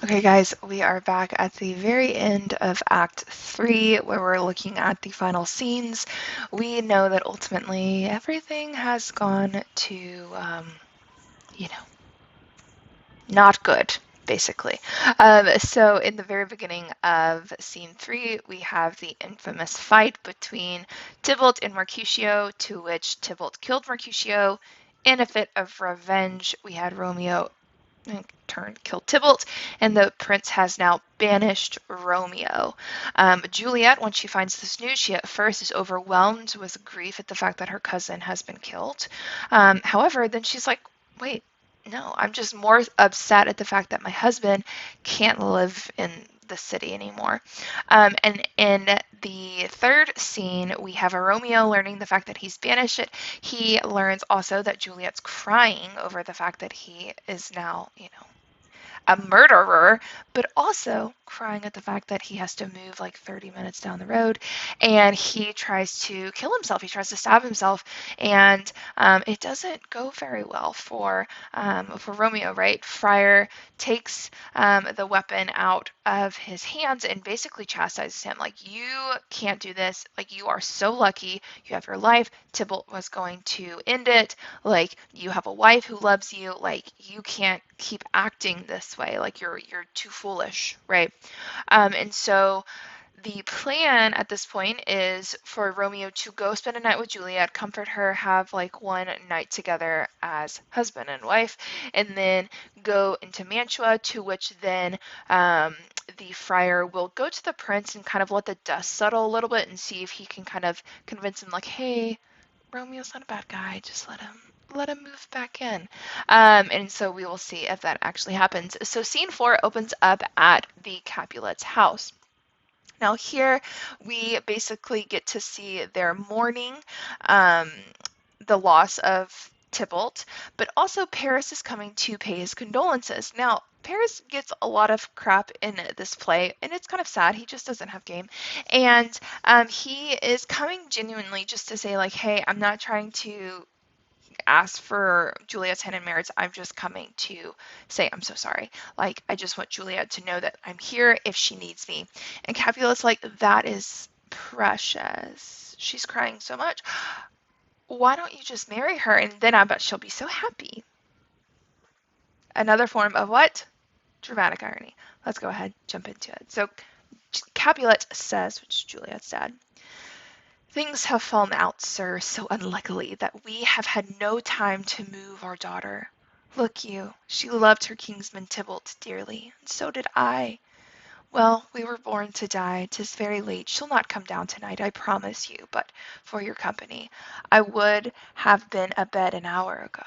Okay, guys, we are back at the very end of Act 3, where we're looking at the final scenes. We know that ultimately everything has gone to, you know, not good, basically. So, in the very beginning of Scene 3, we have the infamous fight between Tybalt and Mercutio, to which Tybalt killed Mercutio. In a fit of revenge, we had Romeo killed Tybalt, and the prince has now banished Romeo. Juliet, when she finds this news, she at first is overwhelmed with grief at the fact that her cousin has been killed. However, then she's like, wait, no, I'm just more upset at the fact that my husband can't live in the city anymore. And in the third scene, we have a Romeo learning the fact that he's banished. He learns also that Juliet's crying over the fact that he is now, a murderer, but also crying at the fact that he has to move like 30 minutes down the road, and he tries to kill himself. He tries to stab himself, and it doesn't go very well for Romeo. Right? Friar takes the weapon out of his hands and basically chastises him, like, you can't do this. Like, you are so lucky. You have your life. Tybalt was going to end it. Like, you have a wife who loves you. Like, you can't keep acting this way. Like, you're too foolish, right? And so the plan at this point is for Romeo to go spend a night with Juliet, comfort her, have like one night together as husband and wife, and then go into Mantua, to which then the friar will go to the prince and kind of let the dust settle a little bit and see if he can kind of convince him, like, hey, Romeo's not a bad guy, just let him move back in. And so we will see if that actually happens. So scene 4 opens up at the Capulet's house. Now here we basically get to see their mourning, um, the loss of Tybalt, but also Paris is coming to pay his condolences. Now, Paris gets a lot of crap in this play, and it's kind of sad. He just doesn't have game. And he is coming genuinely just to say, like, hey, I'm not trying to ask for Juliet's hand in marriage. I'm just coming to say I'm so sorry. Like, I just want Juliet to know that I'm here if she needs me. And Capulet's like, that is precious. She's crying so much. Why don't you just marry her? And then I bet she'll be so happy. Another form of what? Dramatic irony. Let's go ahead, jump into it. So Capulet says, which Juliet said, things have fallen out, sir, so unluckily that we have had no time to move our daughter. Look you, she loved her kinsman Tybalt dearly, and so did I. Well, we were born to die. 'Tis very late. She'll not come down tonight, I promise you, but for your company, I would have been abed an hour ago.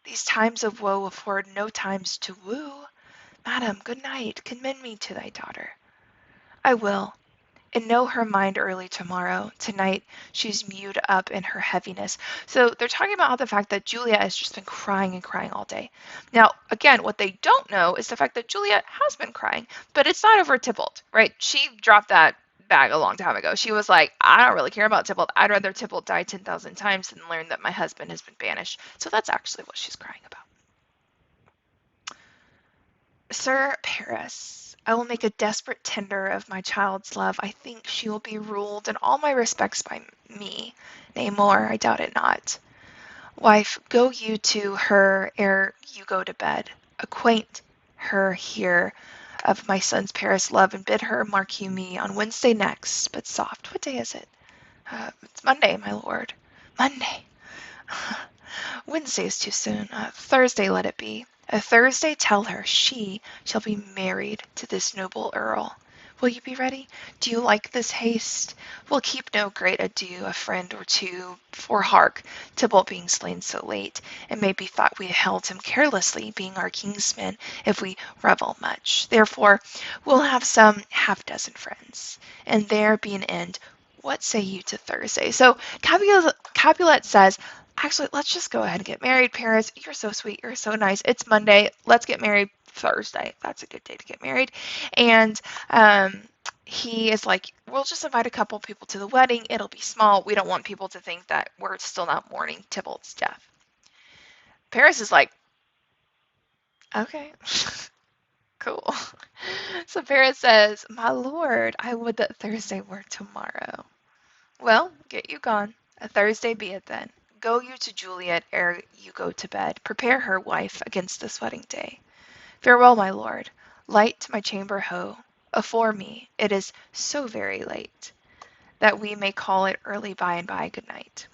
These times of woe afford no times to woo. Madam, good night. Commend me to thy daughter. I will, and know her mind early tomorrow. Tonight she's mewed up in her heaviness. So they're talking about how the fact that Juliet has just been crying and crying all day. Now, again, what they don't know is the fact that Juliet has been crying, but it's not over Tybalt, right? She dropped that bag a long time ago. She was like, I don't really care about Tybalt. I'd rather Tybalt die 10,000 times than learn that my husband has been banished. So that's actually what she's crying about. Sir Paris, I will make a desperate tender of my child's love. I think she will be ruled in all my respects by me. Nay, more, I doubt it not. Wife, go you to her ere you go to bed. Acquaint her here of my son's Paris love, and bid her mark you me on Wednesday next. But soft, what day is it? It's Monday, my lord. Monday. Wednesday is too soon. Thursday let it be. A Thursday tell her she shall be married to this noble earl. Will you be ready? Do you like this haste? We'll keep no great ado, a friend or two, for hark, Tybalt being slain so late, it may be thought we held him carelessly, being our kinsman, if we revel much. Therefore, we'll have some half-dozen friends, and there be an end. What say you to Thursday? So Capulet says, actually, let's just go ahead and get married, Paris. You're so sweet. You're so nice. It's Monday. Let's get married Thursday. That's a good day to get married. And he is like, we'll just invite a couple people to the wedding. It'll be small. We don't want people to think that we're still not mourning Tybalt's death. Paris is like, okay, cool. So Paris says, "My lord, I would that Thursday were tomorrow." "Well, get you gone. A Thursday be it then. Go you to Juliet ere you go to bed. Prepare her, wife, against this wedding day. Farewell, my lord. Light my chamber hoe. Afore me, it is so very late, that we may call it early by and by good night."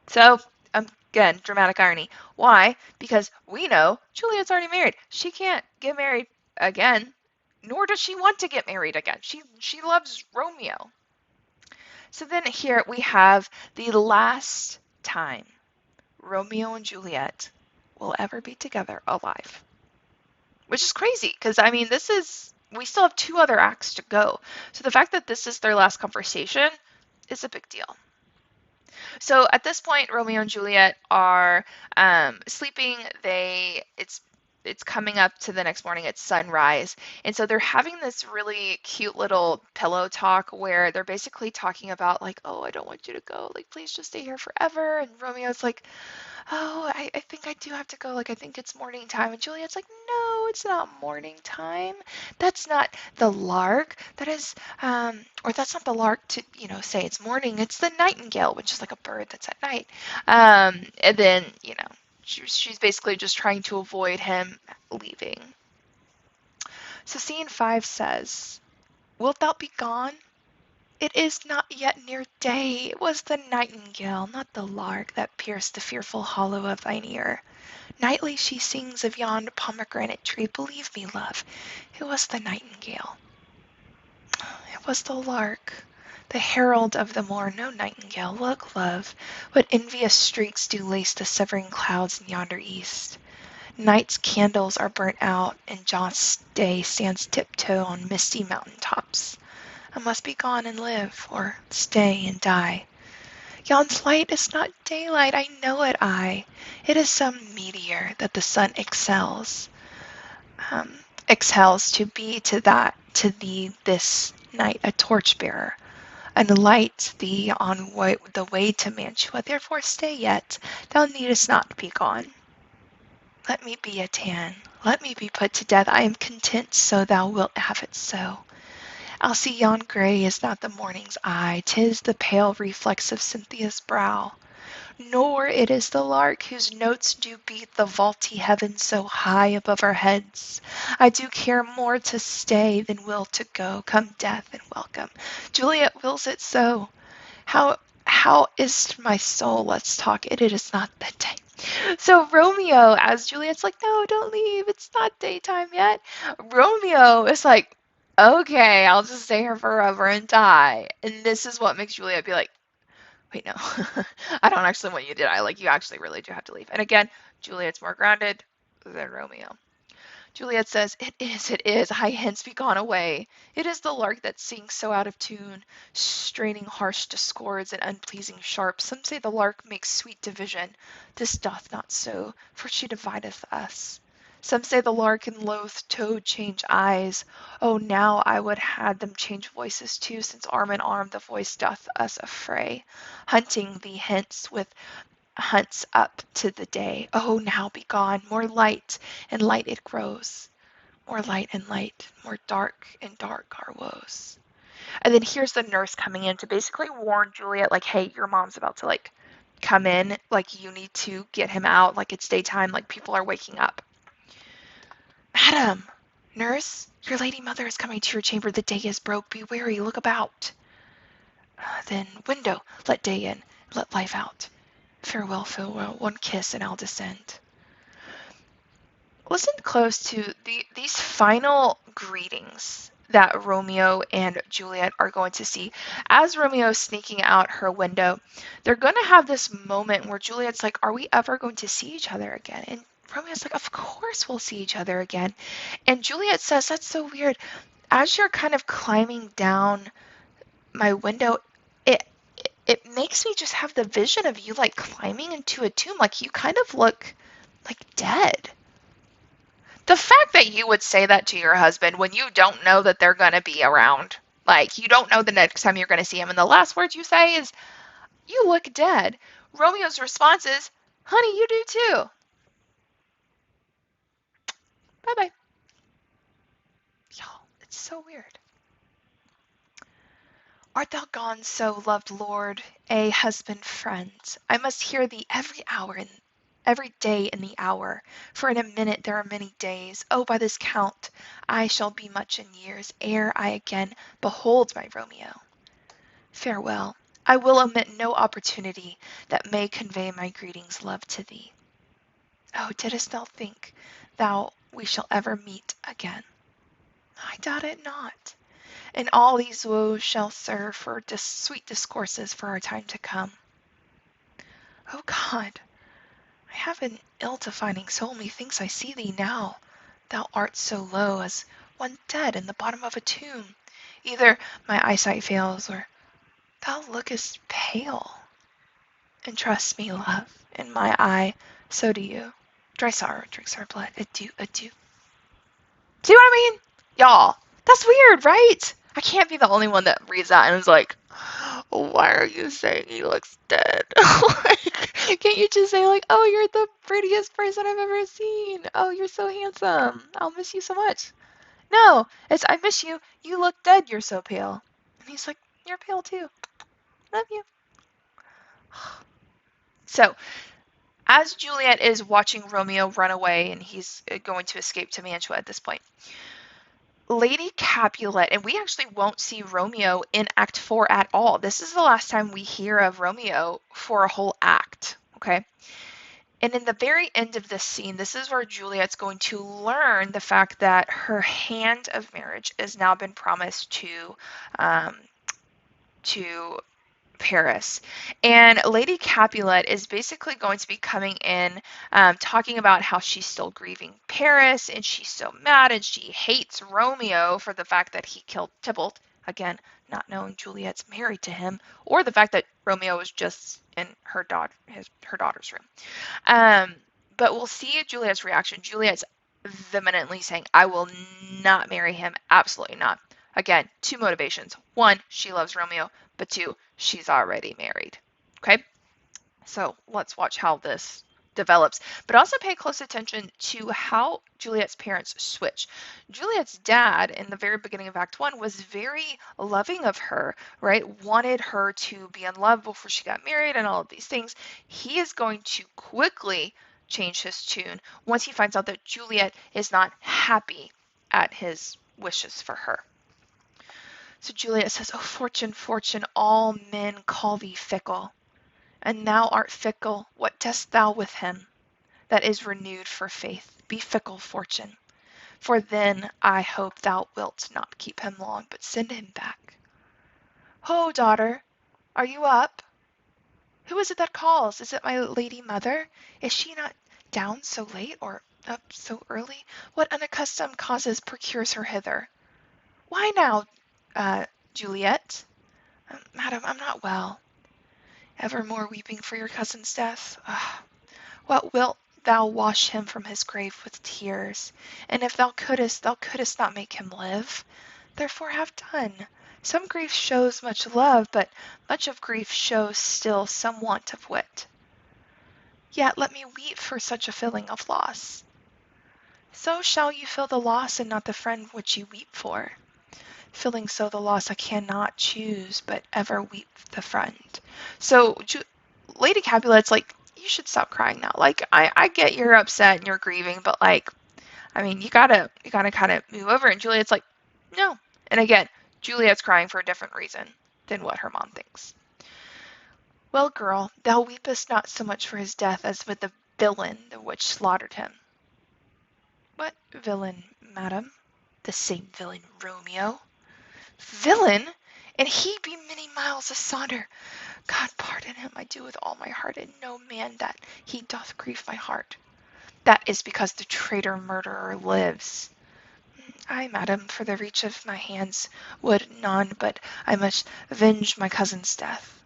So, again, dramatic irony. Why? Because we know Juliet's already married. She can't get married again, nor does she want to get married again. She loves Romeo. So then here we have the last time Romeo and Juliet will ever be together alive, which is crazy because I mean we still have two other acts to go. So the fact that this is their last conversation is a big deal. So at this point, Romeo and Juliet are sleeping. It's coming up to the next morning. It's sunrise, and so they're having this really cute little pillow talk where they're basically talking about like, "Oh, I don't want you to go. Like, please just stay here forever." And Romeo's like, "Oh, I think I do have to go. Like, I think it's morning time." And Juliet's like, "No, it's not morning time. That's not the lark. That is, or that's not the lark to, say it's morning. It's the nightingale, which is like a bird that's at night." And then, she's basically just trying to avoid him leaving. So scene 5 says, "Wilt thou be gone? It is not yet near day. It was the nightingale, not the lark, that pierced the fearful hollow of thine ear. Nightly she sings of yon pomegranate tree. Believe me, love, it was the nightingale. It was the lark, the herald of the morn, no nightingale. Look, love, what envious streaks do lace the severing clouds in yonder east. Night's candles are burnt out, and Joss day stands tiptoe on misty mountain tops. I must be gone and live, or stay and die. Yon's light is not daylight, I know it, It is some meteor that the sun exhales to be to thee this night a torch-bearer, and light thee on the way to Mantua. Therefore stay yet, thou needest not be gone. Let me be a tan, let me be put to death. I am content, so thou wilt have it so. I'll see yon grey is not the morning's eye, 'tis the pale reflex of Cynthia's brow. Nor it is the lark whose notes do beat the vaulty heaven so high above our heads. I do care more to stay than will to go, come death and welcome. Juliet wills it so. How is my soul? Let's talk. It is not the day. So Romeo, as Juliet's like, "No, don't leave. It's not daytime yet." Romeo is like, "Okay, I'll just stay here forever and die." And this is what makes Juliet be like, "Wait, no, I don't actually want you to die. Like, you actually really do have to leave." And again, Juliet's more grounded than Romeo. Juliet says, it is, I hence be gone away. It is the lark that sings so out of tune, straining harsh discords and unpleasing sharp. Some say the lark makes sweet division. This doth not so, for she divideth us. Some say the lark and loath toad change eyes. Oh, now I would had them change voices too, since arm in arm the voice doth us affray, hunting thee hence with hunts up to the day. Oh, now be gone, more light, and light it grows. More light and light, more dark and dark our woes. And then here's the nurse coming in to basically warn Juliet, like, "Hey, your mom's about to, like, come in. Like, you need to get him out. Like, it's daytime. Like, people are waking up." "Madam, nurse, your lady mother is coming to your chamber. The day is broke. Be wary. Look about." Then, "Window, let day in. Let life out. Farewell, farewell. One kiss and I'll descend." Listen close to these final greetings that Romeo and Juliet are going to see. As Romeo is sneaking out her window, they're going to have this moment where Juliet's like, "Are we ever going to see each other again?" And Romeo's like, "Of course we'll see each other again." And Juliet says, "That's so weird. As you're kind of climbing down my window, it it makes me just have the vision of you like climbing into a tomb. Like you kind of look like dead." The fact that you would say that to your husband when you don't know that they're going to be around, like you don't know the next time you're going to see him, and the last words you say is, "You look dead." Romeo's response is, "Honey, you do too. Bye bye." Y'all, It's so weird. Art thou gone so, loved lord, a husband friend? I must hear thee every hour and every day in the hour, for in a minute there are many days. Oh, by this count, I shall be much in years, ere I again behold my Romeo. Farewell. I will omit no opportunity that may convey my greetings, love, to thee. Oh, didst thou think thou we shall ever meet again? I doubt it not. And all these woes shall serve for sweet discourses for our time to come. O God, I have an ill-defining soul. Methinks I see thee now. Thou art so low as one dead in the bottom of a tomb. Either my eyesight fails, or thou lookest pale. And trust me, love, in my eye, so do you. Dry sorrow drinks our blood. Adieu, adieu. See what I mean? Y'all, that's weird, right? I can't be the only one that reads that and is like, why are you saying he looks dead? Like, can't you just say like, oh, you're the prettiest person I've ever seen. Oh, you're so handsome. I'll miss you so much. No, it's I miss you. You look dead. You're so pale. And he's like, you're pale too. Love you. So, as Juliet is watching Romeo run away and he's going to escape to Mantua at this point, Lady Capulet, and we actually won't see Romeo in Act 4 at all. This is the last time we hear of Romeo for a whole act, okay? And in the very end of this scene, this is where Juliet's going to learn the fact that her hand of marriage has now been promised to Paris. And Lady Capulet is basically going to be coming in, talking about how she's still grieving Paris and she's so mad and she hates Romeo for the fact that he killed Tybalt. Again, not knowing Juliet's married to him, or the fact that Romeo was just in her daughter's room. But we'll see Juliet's reaction. Juliet's vehemently saying, I will not marry him. Absolutely not. Again, two motivations. One, she loves Romeo, but two, she's already married. Okay? So let's watch how this develops. But also pay close attention to how Juliet's parents switch. Juliet's dad, in the very beginning of Act 1, was very loving of her, right? Wanted her to be in love before she got married and all of these things. He is going to quickly change his tune once he finds out that Juliet is not happy at his wishes for her. So Juliet says, "O fortune, fortune, all men call thee fickle. And thou art fickle, what dost thou with him that is renewed for faith? Be fickle, fortune, for then I hope thou wilt not keep him long, but send him back. Ho, daughter, are you up? Who is it that calls? Is it my lady mother? Is she not down so late, or up so early? What unaccustomed causes procures her hither? Why now, Juliet? Madam, I'm not well. Evermore weeping for your cousin's death? What wilt thou wash him from his grave with tears? And if thou couldst not make him live. Therefore have done. Some grief shows much love, but much of grief shows still some want of wit. Yet let me weep for such a feeling of loss. So shall you feel the loss and not the friend which you weep for. Feeling so the loss I cannot choose, but ever weep the friend. So Lady Capulet's like, you should stop crying now. Like, I get you're upset and you're grieving, but like, I mean, you gotta kind of move over. And Juliet's like, no. And again, Juliet's crying for a different reason than what her mom thinks. Well, girl, thou weepest not so much for his death as with the villain which slaughtered him. What villain, madam? The same villain, Romeo. Villain? And he be many miles asunder. God pardon him, I do with all my heart, and no man that he doth grieve my heart. That is because the traitor murderer lives. Ay, madam, for the reach of my hands would none, but I must avenge my cousin's death.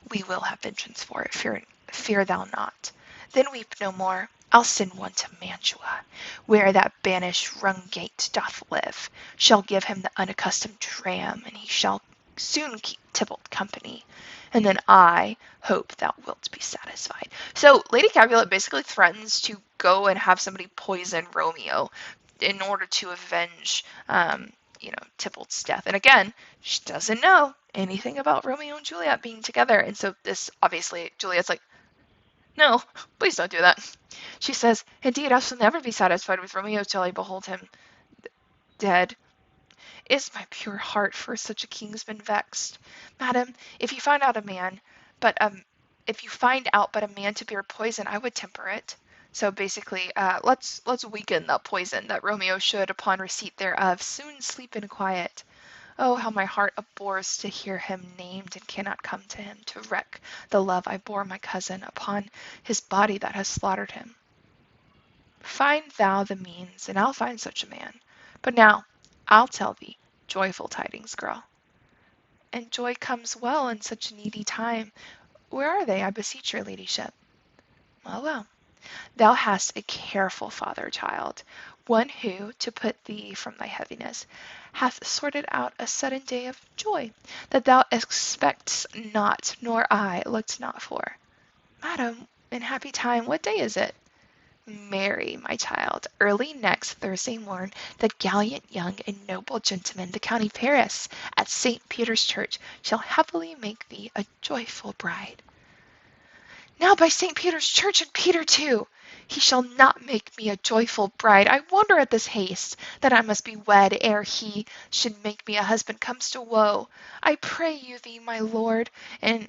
We will have vengeance for it, fear thou not. Then weep no more. I'll send one to Mantua, where that banished Rungate doth live, shall give him the unaccustomed dram, and he shall soon keep Tybalt company, and then I hope thou wilt be satisfied. So Lady Capulet basically threatens to go and have somebody poison Romeo. in order to avenge, Tybalt's death. And again, she doesn't know anything about Romeo and Juliet being together. And so this, obviously, Juliet's like, no, please don't do that. She says, indeed, I shall never be satisfied with Romeo till I behold him dead. Is my pure heart for such a king's been vexed? Madam, if you find out but a man to bear poison, I would temper it. So basically, let's weaken the poison that Romeo should, upon receipt thereof, soon sleep in quiet. Oh, how my heart abhors to hear him named, and cannot come to him to wreak the love I bore my cousin upon his body that has slaughtered him. Find thou the means, and I'll find such a man. But now, I'll tell thee joyful tidings, girl. And joy comes well in such a needy time. Where are they, I beseech your ladyship? Well, well, thou hast a careful father, child, one who, to put thee from thy heaviness, hath sorted out a sudden day of joy, that thou expect'st not, nor I looked not for. Madam, in happy time, what day is it? Marry, my child, early next Thursday morn, the gallant young and noble gentleman, the County Paris, at St. Peter's Church, shall happily make thee a joyful bride. Now by St. Peter's Church, and Peter too! He shall not make me a joyful bride. I wonder at this haste, that I must be wed ere he should make me a husband comes to woe. I pray you thee, my lord and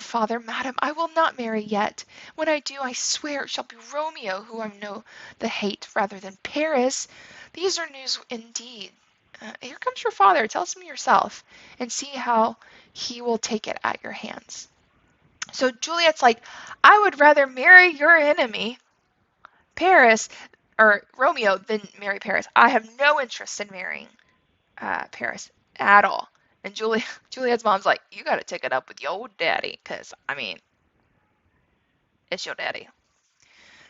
father, madam, I will not marry yet. When I do, I swear it shall be Romeo who I know the hate rather than Paris. These are news indeed. Here comes your father. Tell us me yourself, and see how he will take it at your hands. So Juliet's like, I would rather marry your enemy, Paris, or Romeo, than marry Paris. I have no interest in marrying Paris at all. And Juliet's mom's like, you got to take it up with your daddy, because, I mean, it's your daddy.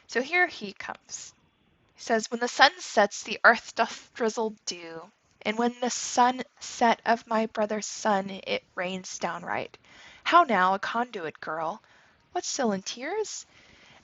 So here he comes. He says, when the sun sets, the earth doth drizzle dew, and when the sunset of my brother's son, it rains downright. How now, a conduit girl? What, still in tears?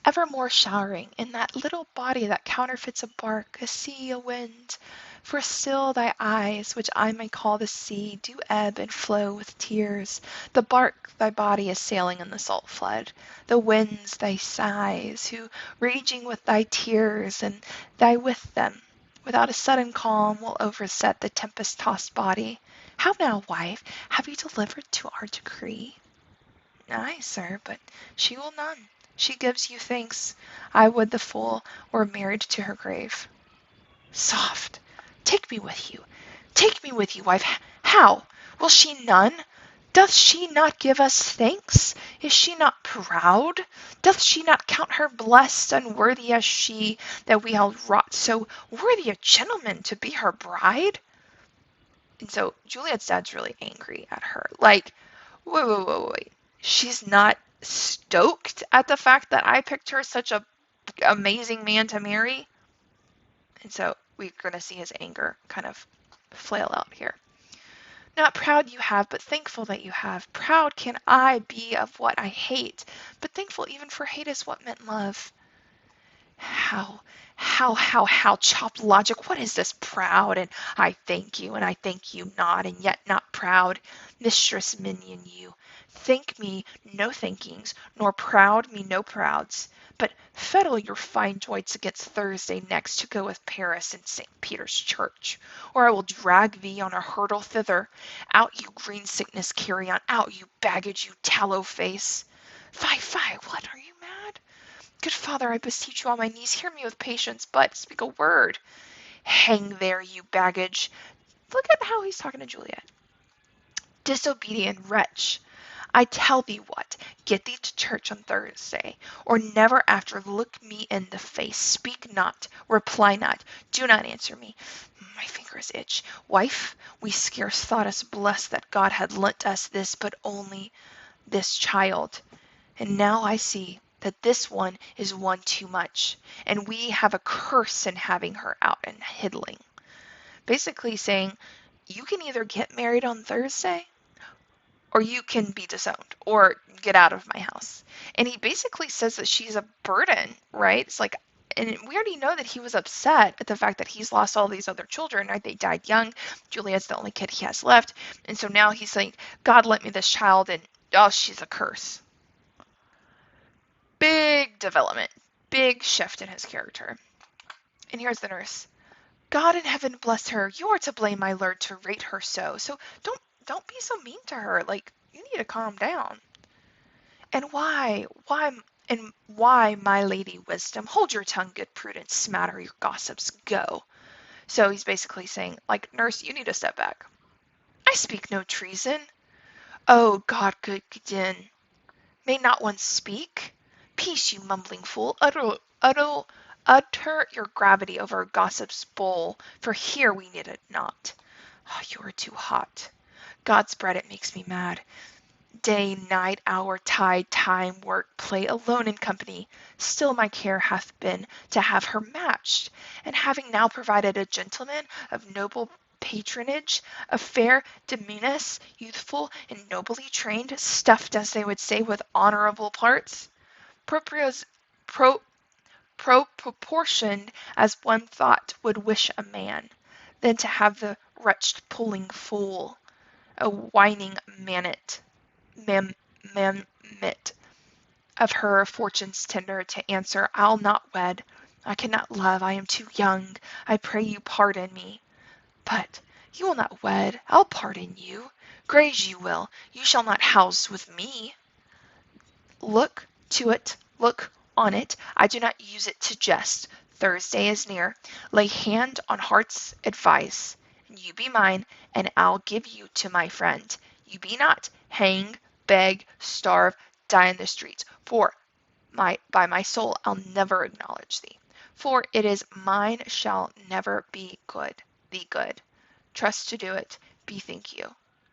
Evermore showering in that little body that counterfeits a bark, a sea, a wind. For still thy eyes, which I may call the sea, do ebb and flow with tears. The bark thy body is sailing in the salt flood. The winds thy sighs, who, raging with thy tears, and thy with them, without a sudden calm, will overset the tempest-tossed body. How now, wife, have you delivered to our decree? Ay, sir, but she will none. She gives you thanks. I would the fool were married to her grave. Soft! Take me with you. Take me with you, wife. How? Will she none? Doth she not give us thanks? Is she not proud? Doth she not count her blessed, unworthy as she, that we have wrought so worthy a gentleman to be her bride? And so Juliet's dad's really angry at her. Like, wait. She's not stoked at the fact that I picked her such a amazing man to marry. And so we're going to see his anger kind of flail out here. Not proud you have, but thankful that you have. Proud can I be of what I hate, but thankful even for hate is what meant love. How, chop logic, what is this proud, and I thank you, and I thank you not, and yet not proud? Mistress minion you, thank me no thankings, nor proud me no prouds, but fettle your fine joints against Thursday next to go with Paris in St. Peter's Church, or I will drag thee on a hurdle thither. Out, you green sickness carrion, out, you baggage, you tallow face. Fie, what, are you mad? Good father, I beseech you on my knees, hear me with patience, but speak a word. Hang there, you baggage. Look at how he's talking to Juliet. Disobedient wretch. I tell thee what, get thee to church on Thursday, or never after look me in the face. Speak not, reply not, do not answer me. My fingers itch. Wife, we scarce thought us blessed that God had lent us this, but only this child. And now I see that this one is one too much, and we have a curse in having her out and hiddling. Basically saying, you can either get married on Thursday, or you can be disowned, or get out of my house. And he basically says that she's a burden, right? It's like, And we already know that he was upset at the fact that he's lost all these other children, right? They died young. Juliet's the only kid he has left. And so now he's saying, God lent me this child, and oh, she's a curse. Big development, big shift in his character. And here's the nurse. God in heaven bless her. You are to blame, my lord, to rate her so. So don't be so mean to her. Like, you need to calm down. And why, my lady wisdom? Hold your tongue, good prudence, smatter your gossips, go. So he's basically saying, like, nurse, you need to step back. I speak no treason. Oh, God, good Gideon. May not one speak? Peace, you mumbling fool. Utter your gravity over a gossip's bowl, for here we need it not. Oh, you are too hot. God's bread, it makes me mad. Day, night, hour, tide, time, work, play, alone in company, still my care hath been to have her matched, and having now provided a gentleman of noble patronage, a fair demeaness, youthful and nobly trained, stuffed, as they would say, with honorable parts, proprios, pro, proportioned as one thought would wish a man, than to have the wretched puling fool, a whining mammet of her fortune's tender, to answer, I'll not wed, I cannot love, I am too young, I pray you pardon me. But you will not wed, I'll pardon you. Graze you will, you shall not house with me. Look to it, look on it, I do not use it to jest. Thursday is near. Lay hand on heart's advice. You be mine, and I'll give you to my friend. You be not, hang, beg, starve, die in the streets. For by my soul I'll never acknowledge thee. For it is mine shall never be good, thee good. Trust to do it, bethink you.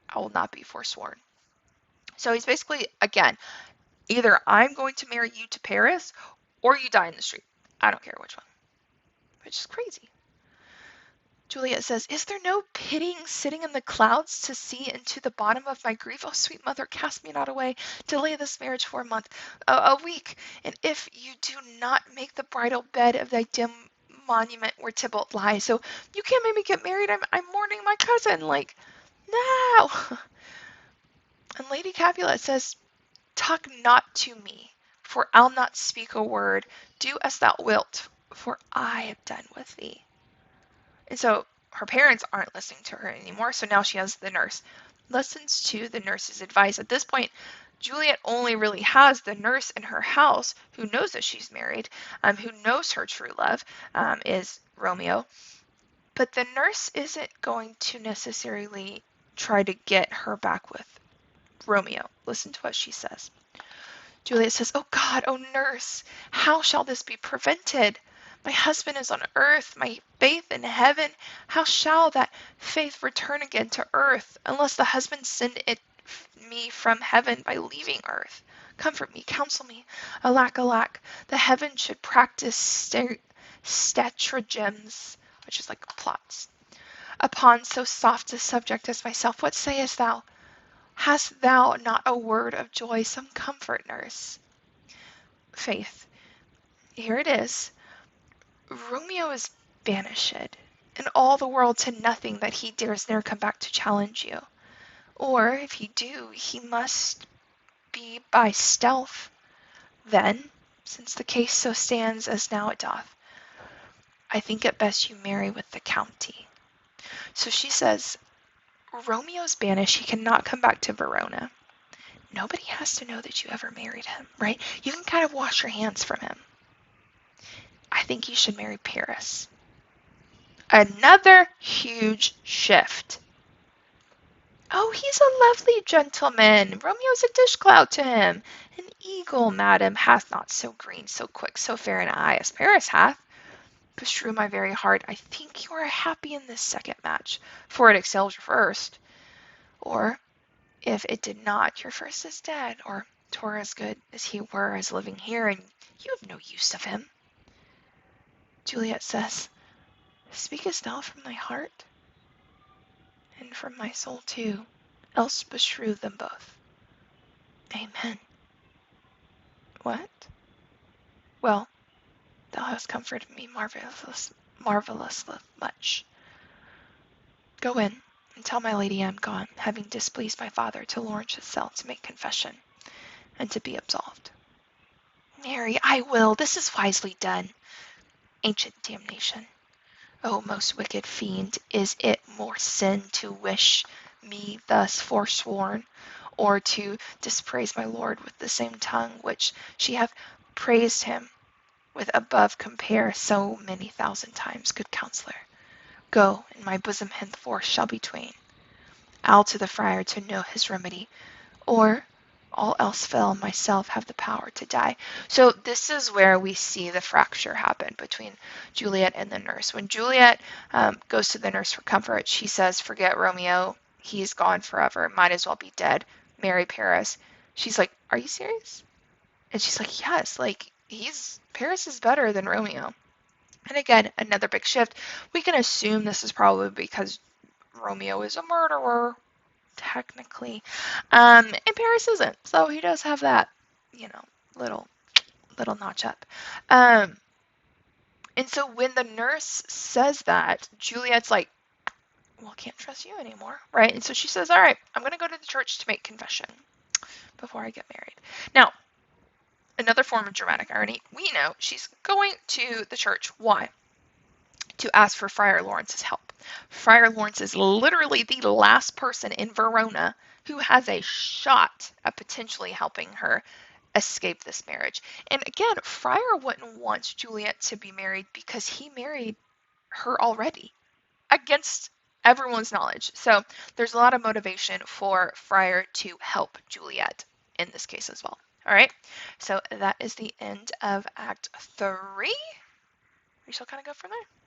I will not be forsworn. So he's basically, again, either I'm going to marry you to Paris or you die in the street. I don't care which one. Which is crazy. Juliet says, Is there no pitying sitting in the clouds to see into the bottom of my grief? Oh, sweet mother, cast me not away. Delay this marriage for a month, a week. And if you do not make the bridal bed of thy dim monument where Tybalt lies, so you can't make me get married. I'm mourning my cousin. Like, no. And Lady Capulet says, Talk not to me, for I'll not speak a word. Do as thou wilt, for I have done with thee. And so her parents aren't listening to her anymore, so now she has the nurse. Listens to the nurse's advice. At this point, Juliet only really has the nurse in her house who knows that she's married, who knows her true love is Romeo. But the nurse isn't going to necessarily try to get her back with Romeo. Listen to what she says. Juliet says, Oh God, oh nurse, how shall this be prevented? My husband is on earth, my faith in heaven. How shall that faith return again to earth, unless the husband send it me from heaven by leaving earth? Comfort me, counsel me. Alack, alack, the heaven should practice stratagems, which is like plots, upon so soft a subject as myself. What sayest thou? Hast thou not a word of joy, some comfort, nurse? Faith, here it is. Romeo is banished, and all the world to nothing that he dares ne'er come back to challenge you. Or, if he do, he must be by stealth. Then, since the case so stands as now it doth, I think it best you marry with the county. So she says, Romeo's banished, he cannot come back to Verona. Nobody has to know that you ever married him, right? You can kind of wash your hands from him. I think you should marry Paris. Another huge shift. Oh, he's a lovely gentleman. Romeo's a dish clout to him. An eagle, madam, hath not so green, so quick, so fair an eye as Paris hath. Beshrew my very heart, I think you are happy in this second match, for it excels your first. Or, if it did not, your first is dead, or 'twere as good as he were as living here, and you have no use of him. Juliet says, Speakest thou from thy heart? And from my soul too, else beshrew them both. Amen. What? Well, thou hast comforted me marvelously much. Go in, and tell my lady I am gone, having displeased my father, to Lawrence itself to make confession, and to be absolved. Marry, I will. This is wisely done. Ancient damnation. O most wicked fiend, is it more sin to wish me thus forsworn, or to dispraise my lord with the same tongue which she hath praised him with above compare so many thousand times? Good counsellor, go, and my bosom henceforth shall be twain. I'll to the friar to know his remedy, or all else fail, myself have the power to die. So this is where we see the fracture happen between Juliet and the nurse. When Juliet goes to the nurse for comfort, she says, forget Romeo, he's gone forever, might as well be dead, marry Paris. She's like, are you serious? And she's like, yes, like, Paris is better than Romeo. And again, another big shift. We can assume this is probably because Romeo is a murderer, technically. And Paris isn't, so he does have that, little notch up. Um, and so when the nurse says that, Juliet's like, well, I can't trust you anymore, right? And so she says, all right, I'm going to go to the church to make confession before I get married. Now, another form of dramatic irony, we know she's going to the church. Why? To ask for Friar Lawrence's help. Friar Lawrence is literally the last person in Verona who has a shot at potentially helping her escape this marriage. And again, Friar wouldn't want Juliet to be married because he married her already against everyone's knowledge. So there's a lot of motivation for Friar to help Juliet in this case as well. All right, so that is the end of Act 3. We shall kind of go from there.